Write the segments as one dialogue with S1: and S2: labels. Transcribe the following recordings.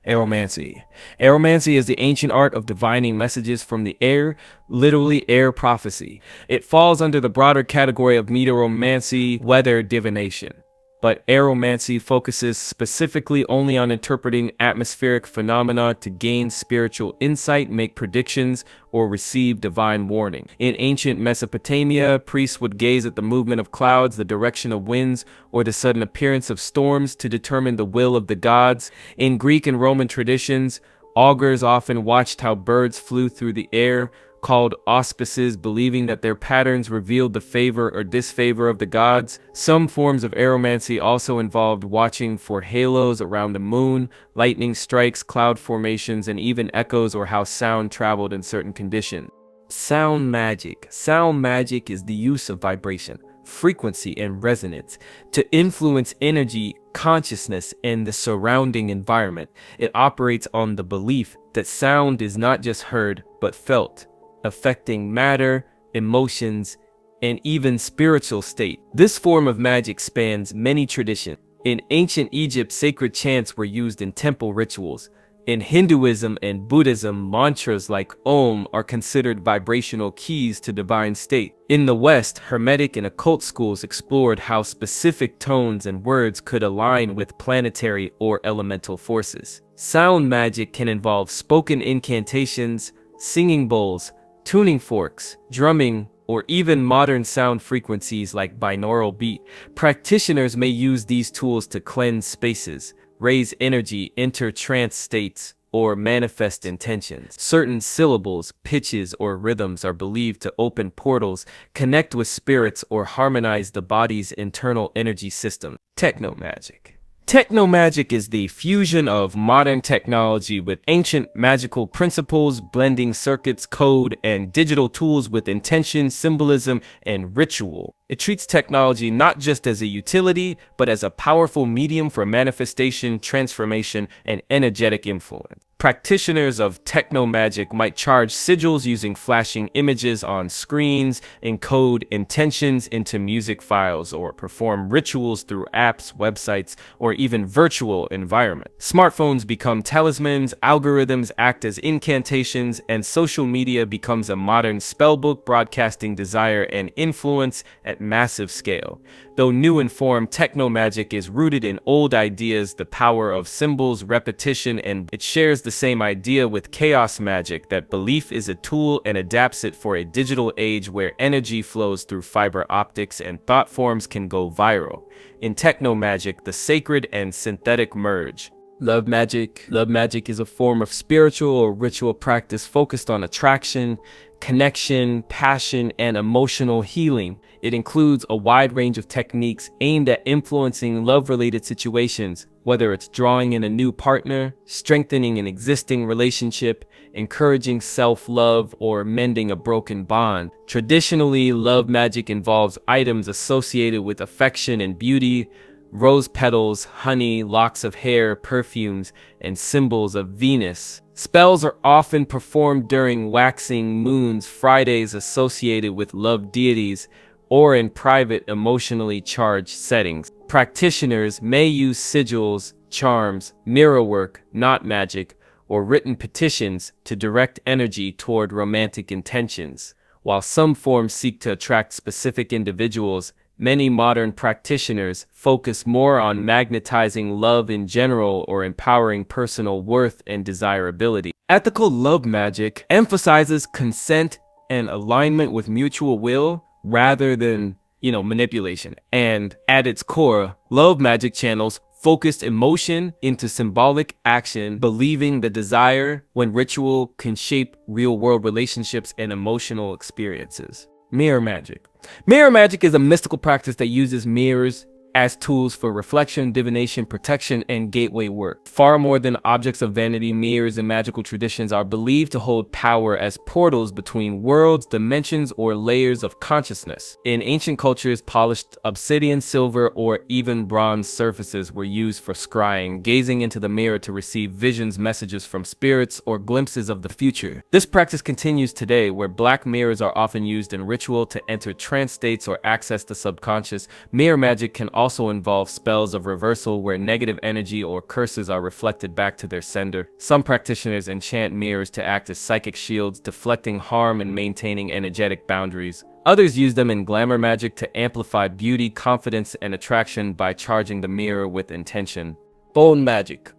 S1: Aeromancy. Aeromancy is the ancient art of divining messages from the air, literally air prophecy. It falls under the broader category of meteoromancy, weather divination. But aeromancy focuses specifically only on interpreting atmospheric phenomena to gain spiritual insight, make predictions, or receive divine warning. In ancient Mesopotamia, priests would gaze at the movement of clouds, the direction of winds, or the sudden appearance of storms to determine the will of the gods. In Greek and Roman traditions, augurs often watched how birds flew through the air, called auspices, believing that their patterns revealed the favor or disfavor of the gods. Some forms of aeromancy also involved watching for halos around the moon, lightning strikes, cloud formations, and even echoes or how sound traveled in certain conditions. Sound magic. Sound magic is the use of vibration, frequency, and resonance to influence energy, consciousness, and the surrounding environment. It operates on the belief that sound is not just heard but felt, affecting matter, emotions, and even spiritual state. This form of magic spans many traditions. In ancient Egypt, sacred chants were used in temple rituals. In Hinduism and Buddhism, mantras like Om are considered vibrational keys to divine state. In the West, Hermetic and occult schools explored how specific tones and words could align with planetary or elemental forces. Sound magic can involve spoken incantations, singing bowls, tuning forks, drumming, or even modern sound frequencies like binaural beat. Practitioners may use these tools to cleanse spaces, raise energy, enter trance states, or manifest intentions. Certain syllables, pitches, or rhythms are believed to open portals, connect with spirits, or harmonize the body's internal energy system. Techno Magic. Techno Magic is the fusion of modern technology with ancient magical principles, blending circuits, code, and digital tools with intention, symbolism, and ritual. It treats technology not just as a utility, but as a powerful medium for manifestation, transformation, and energetic influence. Practitioners of Techno Magic might charge sigils using flashing images on screens, encode intentions into music files, or perform rituals through apps, websites, or even virtual environments. Smartphones become talismans, algorithms act as incantations, and social media becomes a modern spellbook broadcasting desire and influence at massive scale. Though new in form, Techno Magic is rooted in old ideas, the power of symbols, repetition, and it shares the same idea with chaos magic, that belief is a tool and adapts it for a digital age where energy flows through fiber optics and thought forms can go viral. In Techno Magic, the sacred and synthetic merge. Love magic. Love magic is a form of spiritual or ritual practice focused on attraction, connection, passion, and emotional healing. It includes a wide range of techniques aimed at influencing love-related situations, whether it's drawing in a new partner, strengthening an existing relationship, encouraging self-love, or mending a broken bond. Traditionally, love magic involves items associated with affection and beauty, rose petals, honey, locks of hair, perfumes, and symbols of Venus. Spells are often performed during waxing moons, Fridays associated with love deities, or in private, emotionally charged settings. Practitioners may use sigils, charms, mirror work, knot magic, or written petitions to direct energy toward romantic intentions. While some forms seek to attract specific individuals, many modern practitioners focus more on magnetizing love in general or empowering personal worth and desirability. Ethical love magic emphasizes consent and alignment with mutual will rather than, manipulation. And at its core, love magic channels focused emotion into symbolic action, believing the desire when ritual can shape real-world relationships and emotional experiences. Mirror magic. Mirror magic is a mystical practice that uses mirrors as tools for reflection, divination, protection, and gateway work. Far more than objects of vanity, mirrors in magical traditions are believed to hold power as portals between worlds, dimensions, or layers of consciousness. In ancient cultures, polished obsidian, silver, or even bronze surfaces were used for scrying, gazing into the mirror to receive visions, messages from spirits, or glimpses of the future. This practice continues today, where black mirrors are often used in ritual to enter trance states or access the subconscious. Mirror magic can also also involve spells of reversal where negative energy or curses are reflected back to their sender. Some practitioners enchant mirrors to act as psychic shields, deflecting harm and maintaining energetic boundaries. Others use them in glamour magic to amplify beauty, confidence, and attraction by charging the mirror with intention. Bone magic.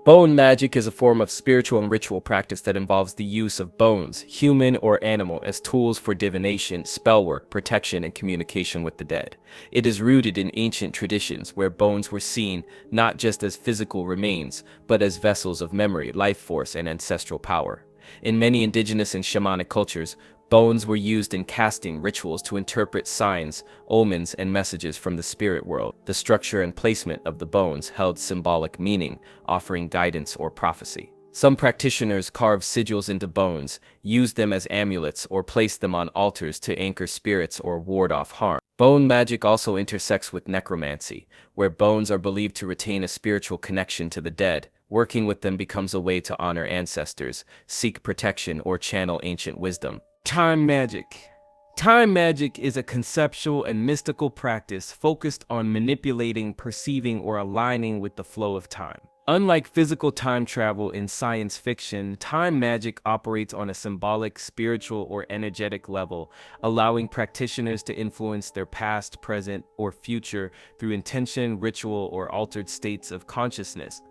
S1: Bone magic is a form of spiritual and ritual practice that involves the use of bones, human or animal, as tools for divination, spellwork, protection, and communication with the dead. It is rooted in ancient traditions where bones were seen not just as physical remains, but as vessels of memory, life force, and ancestral power. In many indigenous and shamanic cultures, bones were used in casting rituals to interpret signs, omens, and messages from the spirit world. The structure and placement of the bones held symbolic meaning, offering guidance or prophecy. Some practitioners carve sigils into bones, use them as amulets, or place them on altars to anchor spirits or ward off harm. Bone magic also intersects with necromancy, where bones are believed to retain a spiritual connection to the dead. Working with them becomes a way to honor ancestors, seek protection, or channel ancient wisdom. Time magic. Time magic is a conceptual and mystical practice focused on manipulating, perceiving, or aligning with the flow of time. Unlike physical time travel in science fiction, time magic operates on a symbolic, spiritual, or energetic level, allowing practitioners to influence their past, present, or future through intention, ritual, or altered states of consciousness.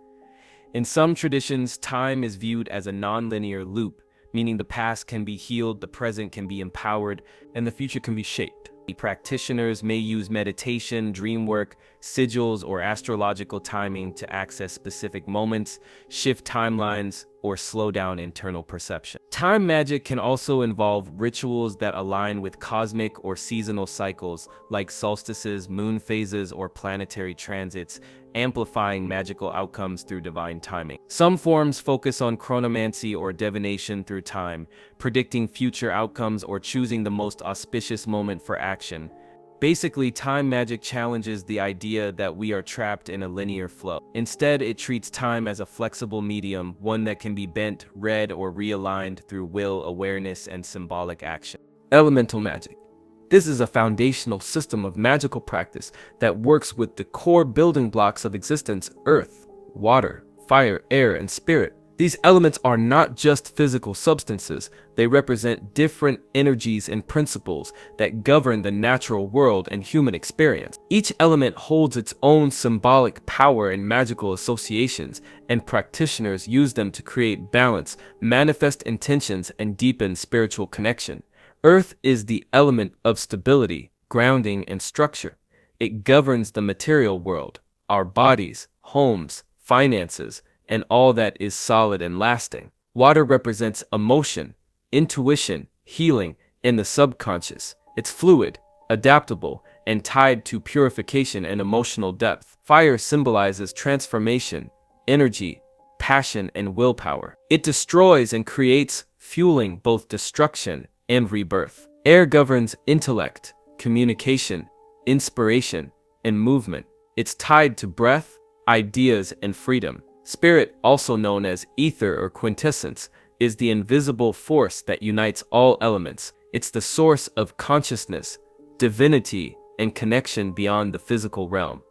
S1: In some traditions, time is viewed as a non-linear loop, meaning the past can be healed, the present can be empowered, and the future can be shaped. Practitioners may use meditation, dream work, sigils, or astrological timing to access specific moments, shift timelines, or slow down internal perception. Time magic can also involve rituals that align with cosmic or seasonal cycles, like solstices, moon phases, or planetary transits, amplifying magical outcomes through divine timing. Some forms focus on chronomancy or divination through time, predicting future outcomes or choosing the most auspicious moment for action. Basically, time magic challenges the idea that we are trapped in a linear flow. Instead, it treats time as a flexible medium, one that can be bent, read, or realigned through will, awareness, and symbolic action. Elemental magic. This is a foundational system of magical practice that works with the core building blocks of existence: earth, water, fire, air, and spirit. These elements are not just physical substances, they represent different energies and principles that govern the natural world and human experience. Each element holds its own symbolic power and magical associations, and practitioners use them to create balance, manifest intentions, and deepen spiritual connection. Earth is the element of stability, grounding, and structure. It governs the material world, our bodies, homes, finances, and all that is solid and lasting. Water represents emotion, intuition, healing, and the subconscious. It's fluid, adaptable, and tied to purification and emotional depth. Fire symbolizes transformation, energy, passion, and willpower. It destroys and creates, fueling both destruction and rebirth. Air governs intellect, communication, inspiration, and movement. It's tied to breath, ideas, and freedom. Spirit, also known as ether or quintessence, is the invisible force that unites all elements. It's the source of consciousness, divinity, and connection beyond the physical realm.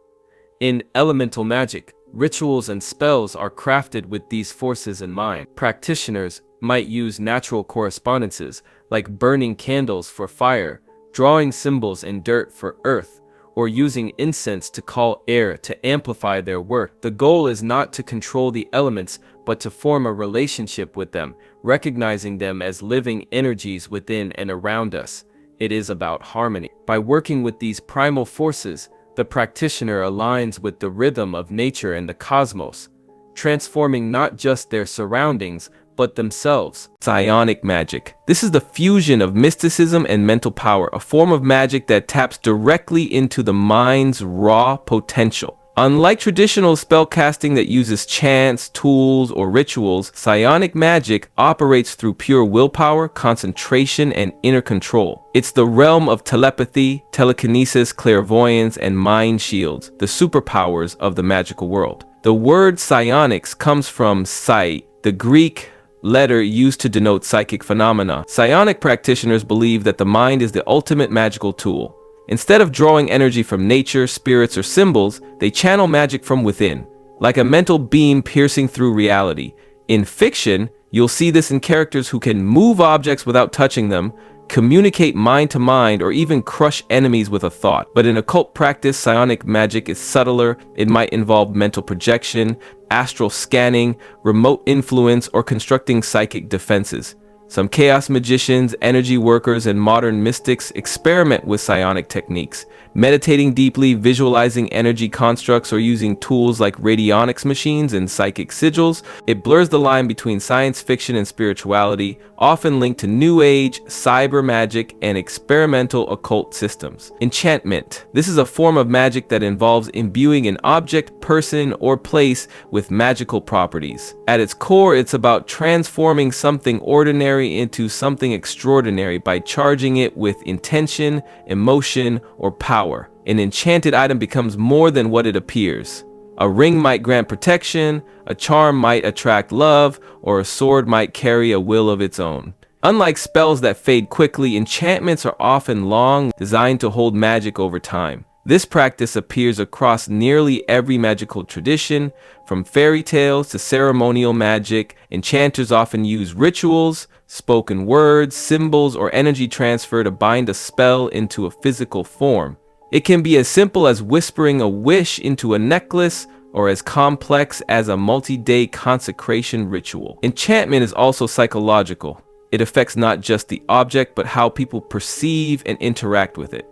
S1: In elemental magic, rituals and spells are crafted with these forces in mind. Practitioners might use natural correspondences, like burning candles for fire, drawing symbols in dirt for earth, or using incense to call air to amplify their work. The goal is not to control the elements, but to form a relationship with them, recognizing them as living energies within and around us. It is about harmony. By working with these primal forces, the practitioner aligns with the rhythm of nature and the cosmos, transforming not just their surroundings, but themselves. Psionic Magic. This is the fusion of mysticism and mental power, a form of magic that taps directly into the mind's raw potential. Unlike traditional spellcasting that uses chants, tools, or rituals, psionic magic operates through pure willpower, concentration, and inner control. It's the realm of telepathy, telekinesis, clairvoyance, and mind shields, the superpowers of the magical world. The word psionics comes from psi, the Greek letter used to denote psychic phenomena. Psionic practitioners believe that the mind is the ultimate magical tool, Instead of drawing energy from nature, spirits, or symbols, they channel magic from within, like a mental beam piercing through reality. In fiction, you'll see this in characters who can move objects without touching them, communicate mind to mind, or even crush enemies with a thought. But in occult practice, psionic magic is subtler. It might involve mental projection, astral scanning, remote influence, or constructing psychic defenses. Some chaos magicians, energy workers, and modern mystics experiment with psionic techniques, meditating deeply, visualizing energy constructs, or using tools like radionics machines and psychic sigils. It blurs the line between science fiction and spirituality, often linked to New Age, cyber magic, and experimental occult systems. Enchantment. This is a form of magic that involves imbuing an object, person, or place with magical properties. At its core, it's about transforming something ordinary into something extraordinary by charging it with intention, emotion, or power. An enchanted item becomes more than what it appears. A ring might grant protection, a charm might attract love, or a sword might carry a will of its own. Unlike spells that fade quickly, enchantments are often long, designed to hold magic over time. This practice appears across nearly every magical tradition, from fairy tales to ceremonial magic. Enchanters often use rituals, spoken words, symbols, or energy transfer to bind a spell into a physical form. It can be as simple as whispering a wish into a necklace, or as complex as a multi-day consecration ritual. Enchantment is also psychological. It affects not just the object, but how people perceive and interact with it.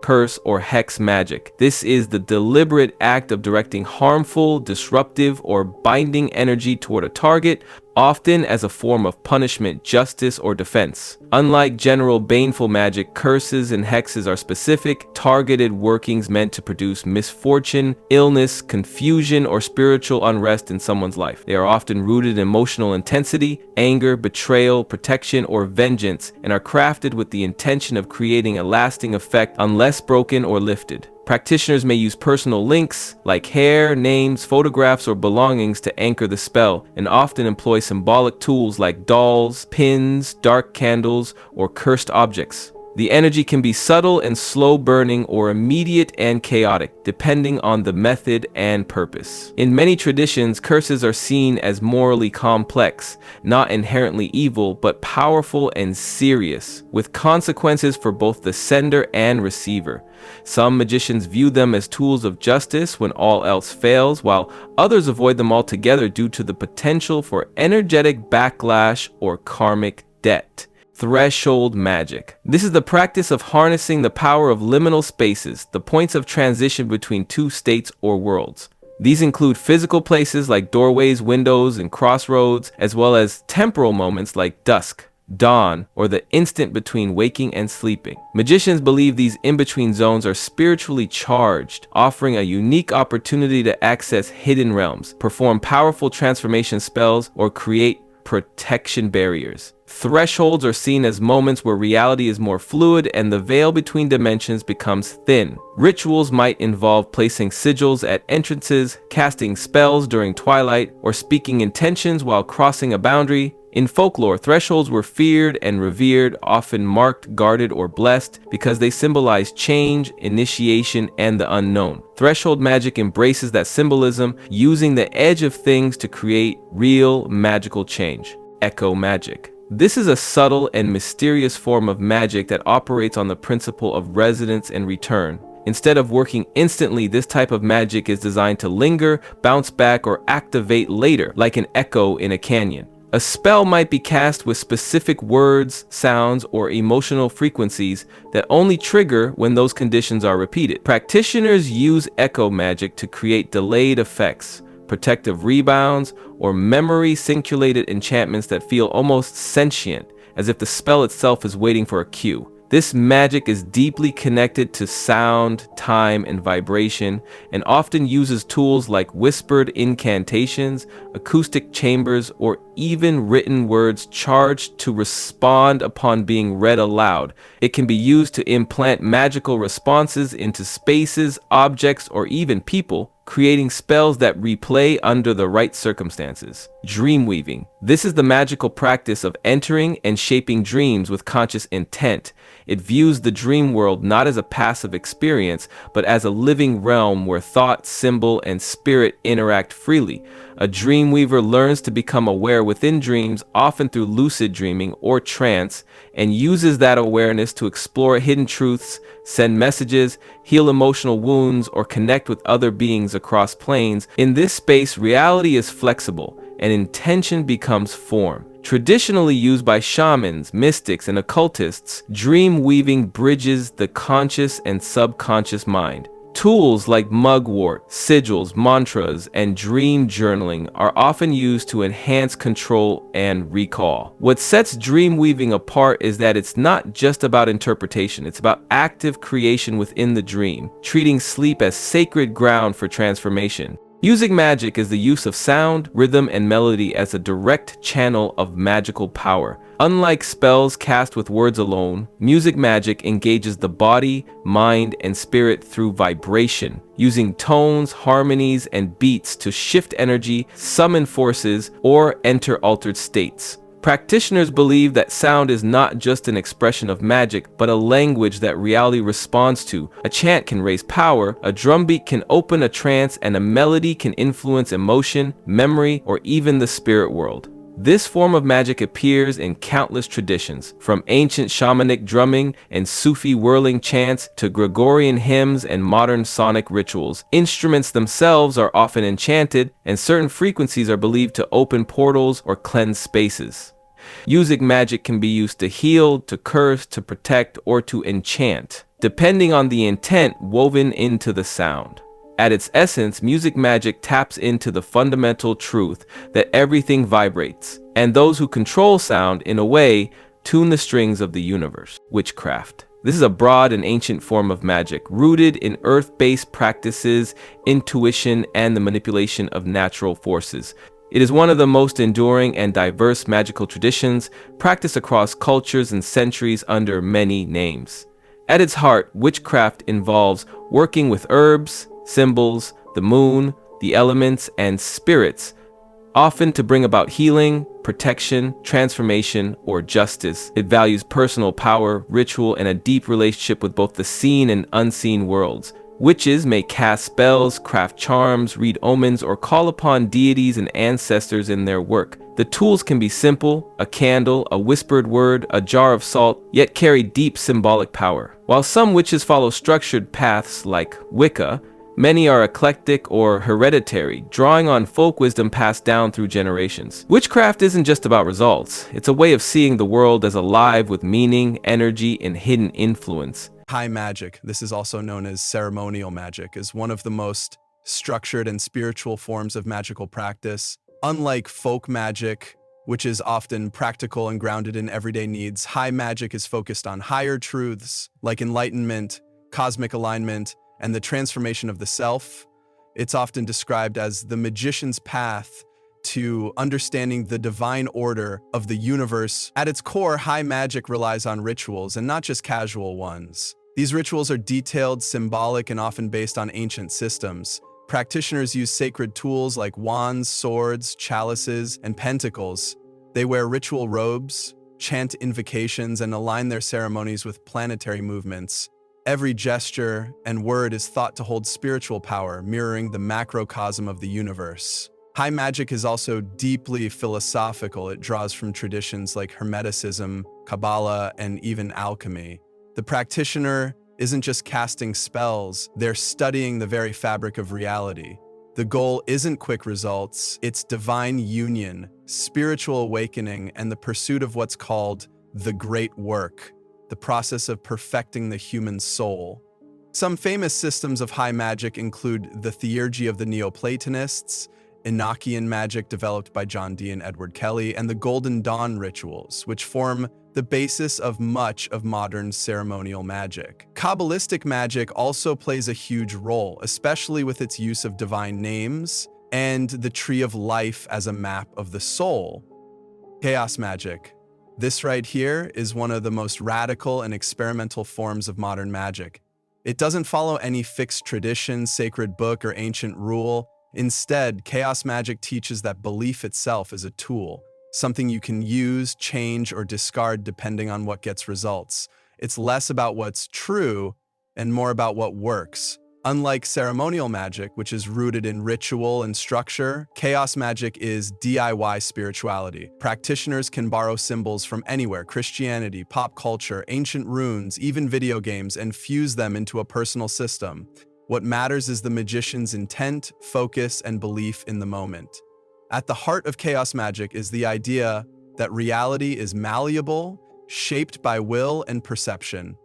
S1: Curse or Hex Magic. This is the deliberate act of directing harmful, disruptive, or binding energy toward a target, often as a form of punishment, justice, or defense. Unlike general baneful magic, curses and hexes are specific, targeted workings meant to produce misfortune, illness, confusion, or spiritual unrest in someone's life. They are often rooted in emotional intensity, anger, betrayal, protection, or vengeance, and are crafted with the intention of creating a lasting effect unless broken or lifted. Practitioners may use personal links, like hair, names, photographs, or belongings to anchor the spell, and often employ symbolic tools like dolls, pins, dark candles, or cursed objects. The energy can be subtle and slow-burning or immediate and chaotic, depending on the method and purpose. In many traditions, curses are seen as morally complex, not inherently evil, but powerful and serious, with consequences for both the sender and receiver. Some magicians view them as tools of justice when all else fails, while others avoid them altogether due to the potential for energetic backlash or karmic debt. Threshold magic. This is the practice of harnessing the power of liminal spaces, the points of transition between two states or worlds. These include physical places like doorways, windows, and crossroads, as well as temporal moments like dusk, dawn, or the instant between waking and sleeping. Magicians believe these in-between zones are spiritually charged, offering a unique opportunity to access hidden realms, perform powerful transformation spells, or create protection barriers. Thresholds are seen as moments where reality is more fluid and the veil between dimensions becomes thin. Rituals might involve placing sigils at entrances, casting spells during twilight, or speaking intentions while crossing a boundary. In folklore, thresholds were feared and revered, often marked, guarded, or blessed, because they symbolize change, initiation, and the unknown. Threshold magic embraces that symbolism, using the edge of things to create real magical change. Echo magic. This is a subtle and mysterious form of magic that operates on the principle of resonance and return. Instead of working instantly, this type of magic is designed to linger, bounce back, or activate later, like an echo in a canyon. A spell might be cast with specific words, sounds, or emotional frequencies that only trigger when those conditions are repeated. Practitioners use echo magic to create delayed effects, protective rebounds, or memory-synculated enchantments that feel almost sentient, as if the spell itself is waiting for a cue. This magic is deeply connected to sound, time, and vibration, and often uses tools like whispered incantations, acoustic chambers, or even written words charged to respond upon being read aloud. It can be used to implant magical responses into spaces, objects, or even people, creating spells that replay under the right circumstances. Dreamweaving. This is the magical practice of entering and shaping dreams with conscious intent. It views the dream world not as a passive experience, but as a living realm where thought, symbol, and spirit interact freely. A dreamweaver learns to become aware within dreams, often through lucid dreaming or trance, and uses that awareness to explore hidden truths, send messages, heal emotional wounds, or connect with other beings across planes. In this space, reality is flexible, and intention becomes form. Traditionally used by shamans, mystics, and occultists, dream weaving bridges the conscious and subconscious mind. Tools like mugwort, sigils, mantras, and dream journaling are often used to enhance control and recall. What sets dream weaving apart is that it's not just about interpretation, it's about active creation within the dream, treating sleep as sacred ground for transformation. Music magic is the use of sound, rhythm, and melody as a direct channel of magical power. Unlike spells cast with words alone, music magic engages the body, mind, and spirit through vibration, using tones, harmonies, and beats to shift energy, summon forces, or enter altered states. Practitioners believe that sound is not just an expression of magic, but a language that reality responds to. A chant can raise power, a drumbeat can open a trance, and a melody can influence emotion, memory, or even the spirit world. This form of magic appears in countless traditions, from ancient shamanic drumming and Sufi whirling chants to Gregorian hymns and modern sonic rituals. Instruments themselves are often enchanted, and certain frequencies are believed to open portals or cleanse spaces. Music magic can be used to heal, to curse, to protect, or to enchant, depending on the intent woven into the sound. At its essence, music magic taps into the fundamental truth that everything vibrates, and those who control sound, in a way, tune the strings of the universe. Witchcraft. This is a broad and ancient form of magic, rooted in earth-based practices, intuition, and the manipulation of natural forces. It is one of the most enduring and diverse magical traditions, practiced across cultures and centuries under many names. At its heart, witchcraft involves working with herbs, symbols, the moon, the elements, and spirits, often to bring about healing, protection, transformation, or justice. It values personal power, ritual, and a deep relationship with both the seen and unseen worlds. Witches may cast spells, craft charms, read omens, or call upon deities and ancestors in their work. The tools can be simple: a candle, a whispered word, a jar of salt, yet carry deep symbolic power. While some witches follow structured paths like Wicca, many are eclectic or hereditary, drawing on folk wisdom passed down through generations. Witchcraft isn't just about results, it's a way of seeing the world as alive with meaning, energy, and hidden influence.
S2: High magic, this is also known as ceremonial magic, is one of the most structured and spiritual forms of magical practice. Unlike folk magic, which is often practical and grounded in everyday needs, high magic is focused on higher truths like enlightenment, cosmic alignment, and the transformation of the self. It's often described as the magician's path to understanding the divine order of the universe. At its core, high magic relies on rituals, and not just casual ones. These rituals are detailed, symbolic, and often based on ancient systems. Practitioners use sacred tools like wands, swords, chalices, and pentacles. They wear ritual robes, chant invocations, and align their ceremonies with planetary movements. Every gesture and word is thought to hold spiritual power, mirroring the macrocosm of the universe. High magic is also deeply philosophical. It draws from traditions like Hermeticism, Kabbalah, and even alchemy. The practitioner isn't just casting spells, they're studying the very fabric of reality. The goal isn't quick results, it's divine union, spiritual awakening, and the pursuit of what's called the great work, the process of perfecting the human soul. Some famous systems of high magic include the theurgy of the Neoplatonists, Enochian magic developed by John Dee and Edward Kelly, and the Golden Dawn rituals, which form the basis of much of modern ceremonial magic. Kabbalistic magic also plays a huge role, especially with its use of divine names and the tree of life as a map of the soul. Chaos magic. This right here is one of the most radical and experimental forms of modern magic. It doesn't follow any fixed tradition, sacred book, or ancient rule. Instead, chaos magic teaches that belief itself is a tool, something you can use, change, or discard depending on what gets results. It's less about what's true and more about what works. Unlike ceremonial magic, which is rooted in ritual and structure, chaos magic is DIY spirituality. Practitioners can borrow symbols from anywhere, Christianity, pop culture, ancient runes, even video games, and fuse them into a personal system. What matters is the magician's intent, focus, and belief in the moment. At the heart of chaos magic is the idea that reality is malleable, shaped by will and perception.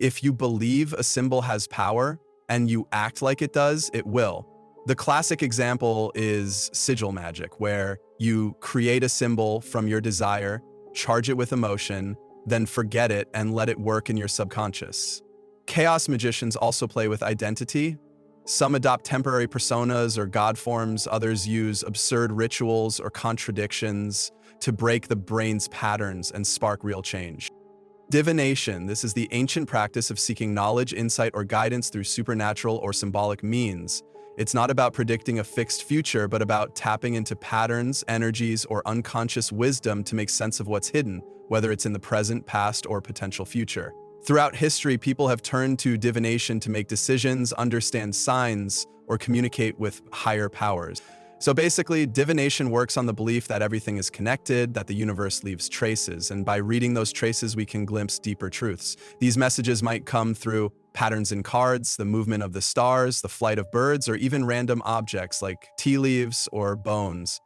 S2: If you believe a symbol has power, and you act like it does, it will. The classic example is sigil magic, where you create a symbol from your desire, charge it with emotion, then forget it and let it work in your subconscious. Chaos magicians also play with identity. Some adopt temporary personas or god forms, others use absurd rituals or contradictions to break the brain's patterns and spark real change. Divination. This is the ancient practice of seeking knowledge, insight, or guidance through supernatural or symbolic means. It's not about predicting a fixed future, but about tapping into patterns, energies, or unconscious wisdom to make sense of what's hidden, whether it's in the present, past, or potential future. Throughout history, people have turned to divination to make decisions, understand signs, or communicate with higher powers. So basically, divination works on the belief that everything is connected, that the universe leaves traces, and by reading those traces, we can glimpse deeper truths. These messages might come through patterns in cards, the movement of the stars, the flight of birds, or even random objects like tea leaves or bones.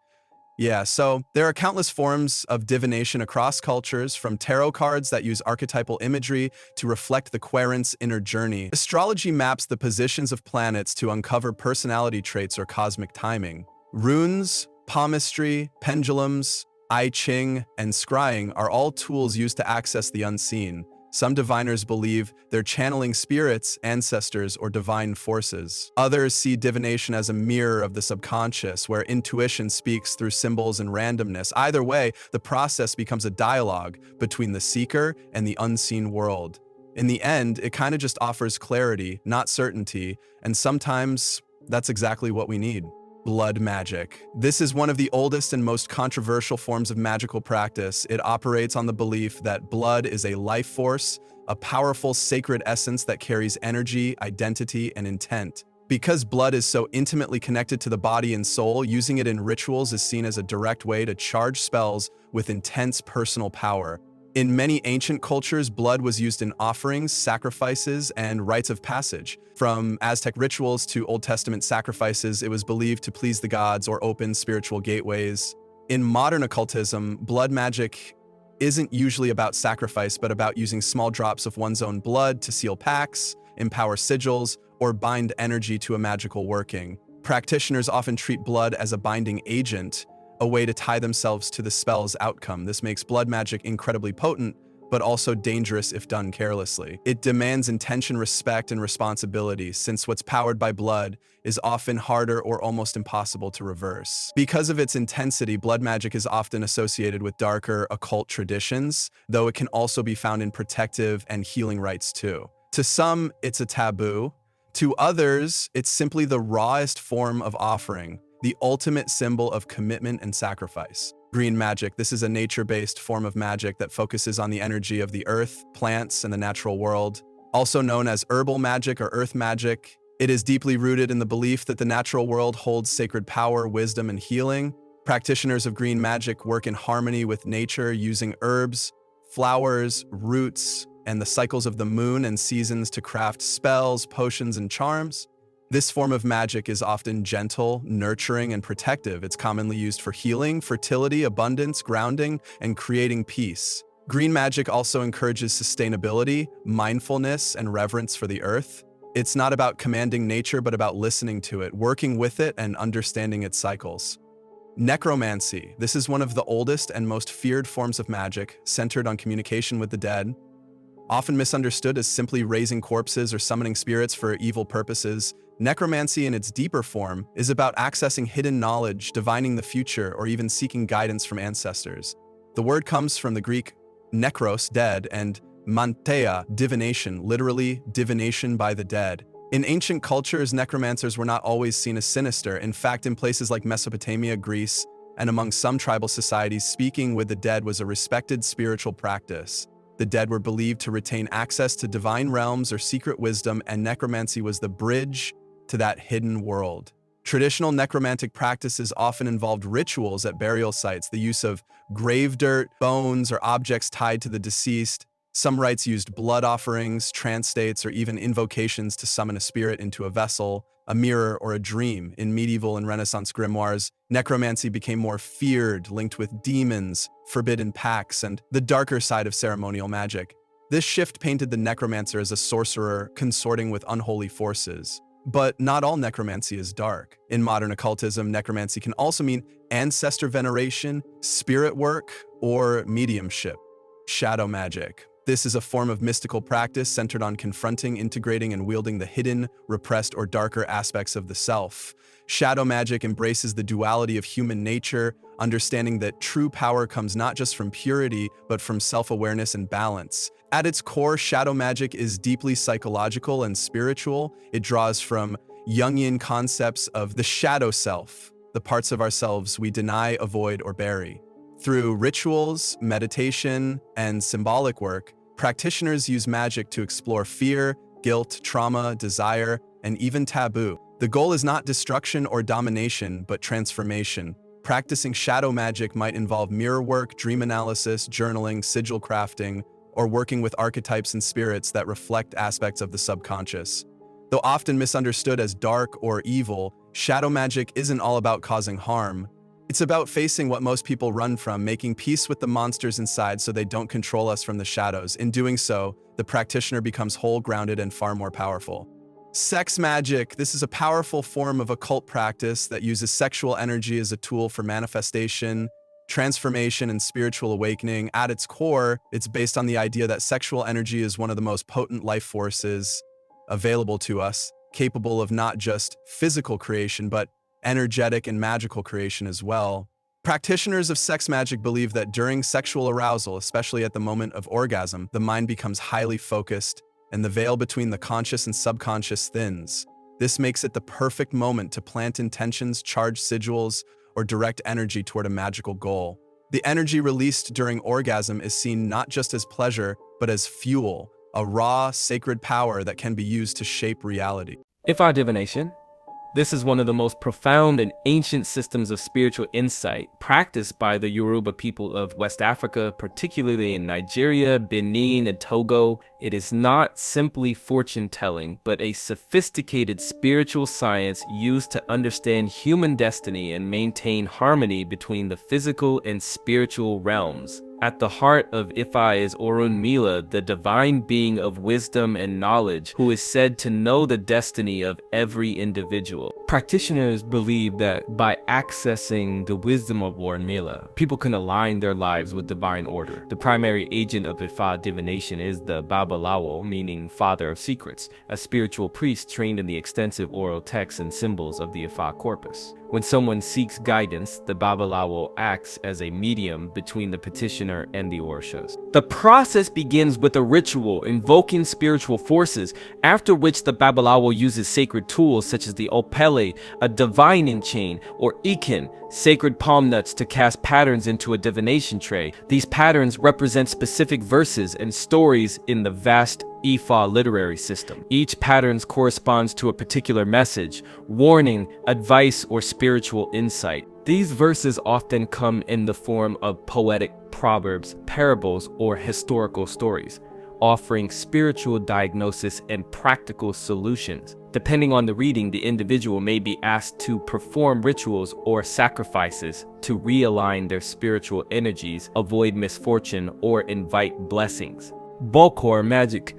S2: Yeah, so there are countless forms of divination across cultures, from tarot cards that use archetypal imagery to reflect the querent's inner journey. Astrology maps the positions of planets to uncover personality traits or cosmic timing. Runes, palmistry, pendulums, I Ching, and scrying are all tools used to access the unseen. Some diviners believe they're channeling spirits, ancestors, or divine forces. Others see divination as a mirror of the subconscious, where intuition speaks through symbols and randomness. Either way, the process becomes a dialogue between the seeker and the unseen world. In the end, it kind of just offers clarity, not certainty, and sometimes that's exactly what we need. Blood magic. This is one of the oldest and most controversial forms of magical practice. It operates on the belief that blood is a life force, a powerful sacred essence that carries energy, identity, and intent. Because blood is so intimately connected to the body and soul, using it in rituals is seen as a direct way to charge spells with intense personal power. In many ancient cultures, blood was used in offerings, sacrifices, and rites of passage. From Aztec rituals to Old Testament sacrifices, it was believed to please the gods or open spiritual gateways. In modern occultism, blood magic isn't usually about sacrifice, but about using small drops of one's own blood to seal pacts, empower sigils, or bind energy to a magical working. Practitioners often treat blood as a binding agent, a way to tie themselves to the spell's outcome. This makes blood magic incredibly potent, but also dangerous if done carelessly. It demands intention, respect, and responsibility, since what's powered by blood is often harder or almost impossible to reverse. Because of its intensity, blood magic is often associated with darker occult traditions, though it can also be found in protective and healing rites too. To some, it's a taboo. To others, it's simply the rawest form of offering, the ultimate symbol of commitment and sacrifice. Green magic. This is a nature-based form of magic that focuses on the energy of the earth, plants, and the natural world. Also known as herbal magic or earth magic, it is deeply rooted in the belief that the natural world holds sacred power, wisdom, and healing. Practitioners of green magic work in harmony with nature, using herbs, flowers, roots, and the cycles of the moon and seasons to craft spells, potions, and charms. This form of magic is often gentle, nurturing, and protective. It's commonly used for healing, fertility, abundance, grounding, and creating peace. Green magic also encourages sustainability, mindfulness, and reverence for the earth. It's not about commanding nature, but about listening to it, working with it, and understanding its cycles. Necromancy. This is one of the oldest and most feared forms of magic, centered on communication with the dead. Often misunderstood as simply raising corpses or summoning spirits for evil purposes, necromancy in its deeper form is about accessing hidden knowledge, divining the future, or even seeking guidance from ancestors. The word comes from the Greek nekros, dead, and Mantea, divination, literally divination by the dead. In ancient cultures, necromancers were not always seen as sinister. In fact, in places like Mesopotamia, Greece, and among some tribal societies, speaking with the dead was a respected spiritual practice. The dead were believed to retain access to divine realms or secret wisdom, and necromancy was the bridge to that hidden world. Traditional necromantic practices often involved rituals at burial sites, the use of grave dirt, bones, or objects tied to the deceased. Some rites used blood offerings, trance states, or even invocations to summon a spirit into a vessel, a mirror, or a dream. In medieval and Renaissance grimoires, necromancy became more feared, linked with demons, forbidden pacts, and the darker side of ceremonial magic. This shift painted the necromancer as a sorcerer consorting with unholy forces. But not all necromancy is dark. In modern occultism, necromancy can also mean ancestor veneration, spirit work, or mediumship. Shadow magic. This is a form of mystical practice centered on confronting, integrating, and wielding the hidden, repressed, or darker aspects of the self. Shadow magic embraces the duality of human nature, understanding that true power comes not just from purity, but from self-awareness and balance. At its core, shadow magic is deeply psychological and spiritual. It draws from Jungian concepts of the shadow self, the parts of ourselves we deny, avoid, or bury. Through rituals, meditation, and symbolic work, practitioners use magic to explore fear, guilt, trauma, desire, and even taboo. The goal is not destruction or domination, but transformation. Practicing shadow magic might involve mirror work, dream analysis, journaling, sigil crafting, or working with archetypes and spirits that reflect aspects of the subconscious. Though often misunderstood as dark or evil, shadow magic isn't all about causing harm. It's about facing what most people run from, making peace with the monsters inside so they don't control us from the shadows. In doing so, the practitioner becomes whole, grounded, and far more powerful. Sex magic. This is a powerful form of occult practice that uses sexual energy as a tool for manifestation, transformation, and spiritual awakening. At its core, it's based on the idea that sexual energy is one of the most potent life forces available to us, capable of not just physical creation, but energetic and magical creation as well. Practitioners of sex magic believe that during sexual arousal, especially at the moment of orgasm, the mind becomes highly focused and the veil between the conscious and subconscious thins. This makes it the perfect moment to plant intentions, charge sigils, or direct energy toward a magical goal. The energy released during orgasm is seen not just as pleasure, but as fuel, a raw, sacred power that can be used to shape reality.
S1: Ifá Divination. This is one of the most profound and ancient systems of spiritual insight practiced by the Yoruba people of West Africa, particularly in Nigeria, Benin, and Togo. It is not simply fortune-telling, but a sophisticated spiritual science used to understand human destiny and maintain harmony between the physical and spiritual realms. At the heart of Ifá is Orunmila, the divine being of wisdom and knowledge, who is said to know the destiny of every individual. Practitioners believe that by accessing the wisdom of Orunmila, people can align their lives with divine order. The primary agent of Ifá divination is the Babalawo, meaning father of secrets, a spiritual priest trained in the extensive oral texts and symbols of the Ifá corpus. When someone seeks guidance, the Babalawo acts as a medium between the petitioner and the Orishas. The process begins with a ritual invoking spiritual forces, after which the Babalawo uses sacred tools such as the Opele, a divining chain, or Ikin, sacred palm nuts, to cast patterns into a divination tray. These patterns represent specific verses and stories in the vast Ifá literary system. Each pattern corresponds to a particular message, warning, advice, or spiritual insight. These verses often come in the form of poetic proverbs, parables, or historical stories, offering spiritual diagnosis and practical solutions. Depending on the reading, the individual may be asked to perform rituals or sacrifices to realign their spiritual energies, avoid misfortune, or invite blessings. Bokor magic.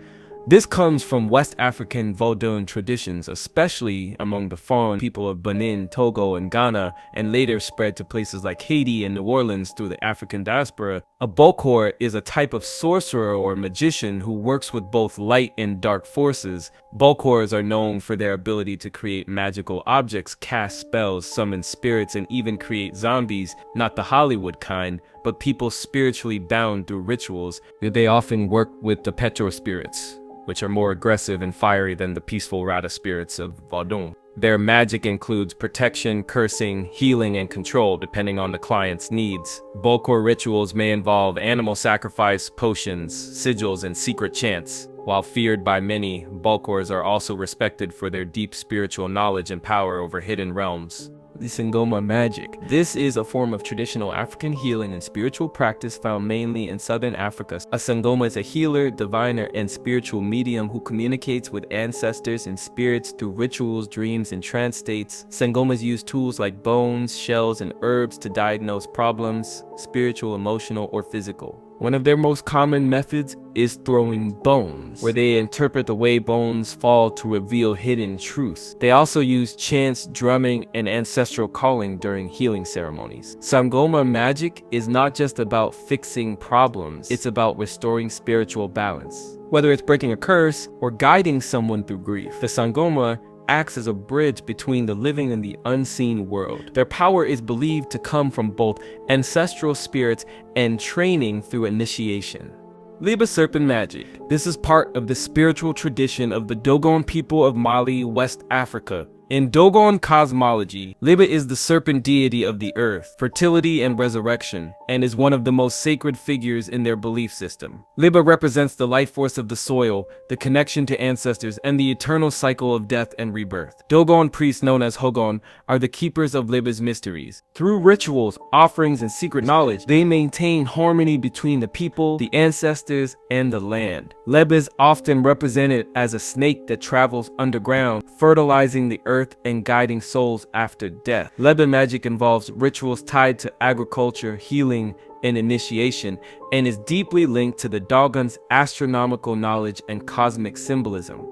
S1: This comes from West African Vodun traditions, especially among the foreign people of Benin, Togo, and Ghana, and later spread to places like Haiti and New Orleans through the African diaspora. A Bokor is a type of sorcerer or magician who works with both light and dark forces. Bokors are known for their ability to create magical objects, cast spells, summon spirits, and even create zombies, not the Hollywood kind, but people spiritually bound through rituals. They often work with the Petro spirits, which are more aggressive and fiery than the peaceful Rata spirits of Vodun. Their magic includes protection, cursing, healing, and control depending on the client's needs. Bokor rituals may involve animal sacrifice, potions, sigils, and secret chants. While feared by many, Bokors are also respected for their deep spiritual knowledge and power over hidden realms. The Sangoma Magic. This is a form of traditional African healing and spiritual practice found mainly in southern Africa. A Sangoma is a healer, diviner, and spiritual medium who communicates with ancestors and spirits through rituals, dreams, and trance states. Sangomas use tools like bones, shells, and herbs to diagnose problems, spiritual, emotional, or physical. One of their most common methods is throwing bones, where they interpret the way bones fall to reveal hidden truths. They also use chants, drumming, and ancestral calling during healing ceremonies. Sangoma magic is not just about fixing problems, it's about restoring spiritual balance. Whether it's breaking a curse or guiding someone through grief, the Sangoma acts as a bridge between the living and the unseen world. Their power is believed to come from both ancestral spirits and training through initiation. Lebe Serpent Magic. This is part of the spiritual tradition of the Dogon people of Mali, West Africa. In Dogon cosmology, Lebe is the serpent deity of the earth, fertility and resurrection, and is one of the most sacred figures in their belief system. Lebe represents the life force of the soil, the connection to ancestors, and the eternal cycle of death and rebirth. Dogon priests, known as Hogon, are the keepers of Lebe's mysteries. Through rituals, offerings, and secret knowledge, they maintain harmony between the people, the ancestors, and the land. Lebe is often represented as a snake that travels underground, fertilizing the earth and guiding souls after death. Lebe magic involves rituals tied to agriculture, healing, and initiation, and is deeply linked to the Dogon's astronomical knowledge and cosmic symbolism.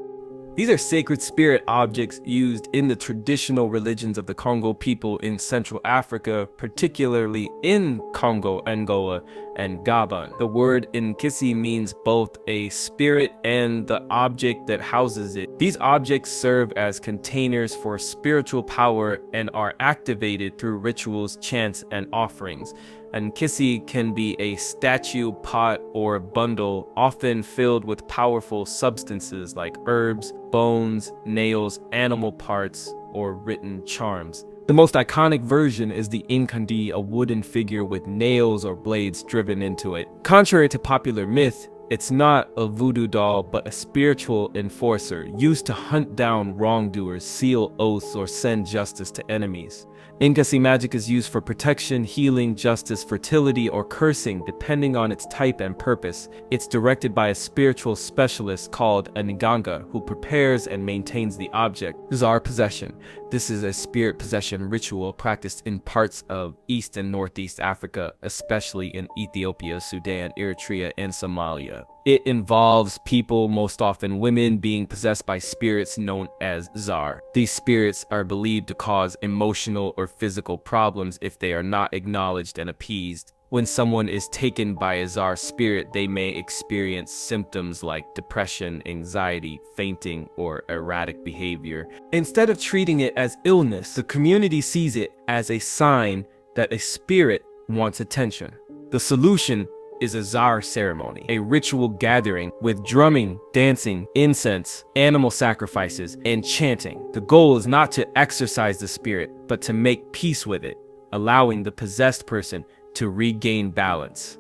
S1: These are sacred spirit objects used in the traditional religions of the Congo people in Central Africa, particularly in Congo, Angola, and Gabon. The word Nkisi means both a spirit and the object that houses it. These objects serve as containers for spiritual power and are activated through rituals, chants, and offerings. Nkisi can be a statue, pot, or bundle, often filled with powerful substances like herbs, bones, nails, animal parts, or written charms. The most iconic version is the Nkandi, a wooden figure with nails or blades driven into it. Contrary to popular myth, it's not a voodoo doll, but a spiritual enforcer used to hunt down wrongdoers, seal oaths, or send justice to enemies. Nkisi magic is used for protection, healing, justice, fertility, or cursing, depending on its type and purpose. It's directed by a spiritual specialist called a Nganga, who prepares and maintains the object. Zar Possession. This is a spirit possession ritual practiced in parts of East and Northeast Africa, especially in Ethiopia, Sudan, Eritrea, and Somalia. It involves people, most often women, being possessed by spirits known as Zar. These spirits are believed to cause emotional or physical problems if they are not acknowledged and appeased. When someone is taken by a Zar spirit, they may experience symptoms like depression, anxiety, fainting, or erratic behavior. Instead of treating it as illness, the community sees it as a sign that a spirit wants attention. The solution is a Zar ceremony, a ritual gathering with drumming, dancing, incense, animal sacrifices, and chanting. The goal is not to exorcise the spirit, but to make peace with it, allowing the possessed person to regain balance.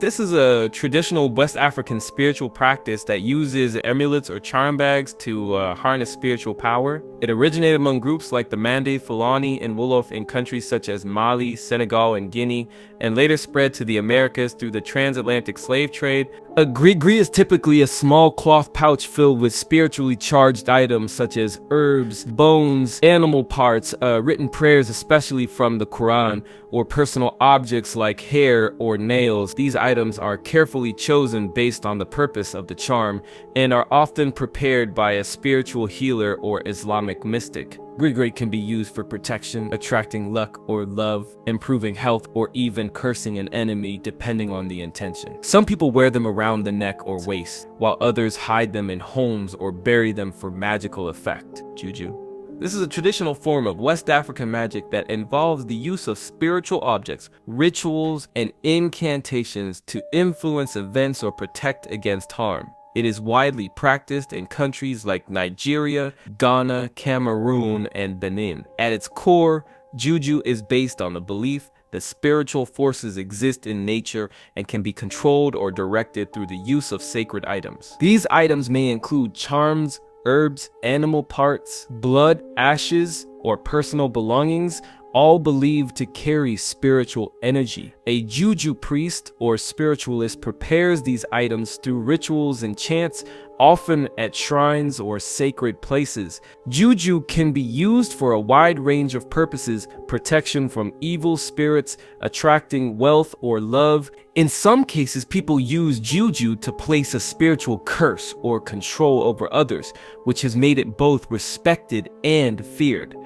S1: This is a traditional West African spiritual practice that uses amulets or charm bags to harness spiritual power. It originated among groups like the Mande, Fulani, and Wolof in countries such as Mali, Senegal, and Guinea, and later spread to the Americas through the transatlantic slave trade. A gris-gris is typically a small cloth pouch filled with spiritually charged items such as herbs, bones, animal parts, written prayers especially from the Quran, or personal objects like hair or nails. These items are carefully chosen based on the purpose of the charm and are often prepared by a spiritual healer or Islamic mystic. Gris-gris can be used for protection, attracting luck or love, improving health, or even cursing an enemy depending on the intention. Some people wear them around the neck or waist, while others hide them in homes or bury them for magical effect. Juju. This is a traditional form of West African magic that involves the use of spiritual objects, rituals, and incantations to influence events or protect against harm. It is widely practiced in countries like Nigeria, Ghana, Cameroon, and Benin. At its core, Juju is based on the belief that spiritual forces exist in nature and can be controlled or directed through the use of sacred items. These items may include charms, herbs, animal parts, blood, ashes, or personal belongings, all believed to carry spiritual energy. A Juju priest or spiritualist prepares these items through rituals and chants, often at shrines or sacred places. Juju can be used for a wide range of purposes: protection from evil spirits, attracting wealth or love. In some cases, people use Juju to place a spiritual curse or control over others, which has made it both respected and feared.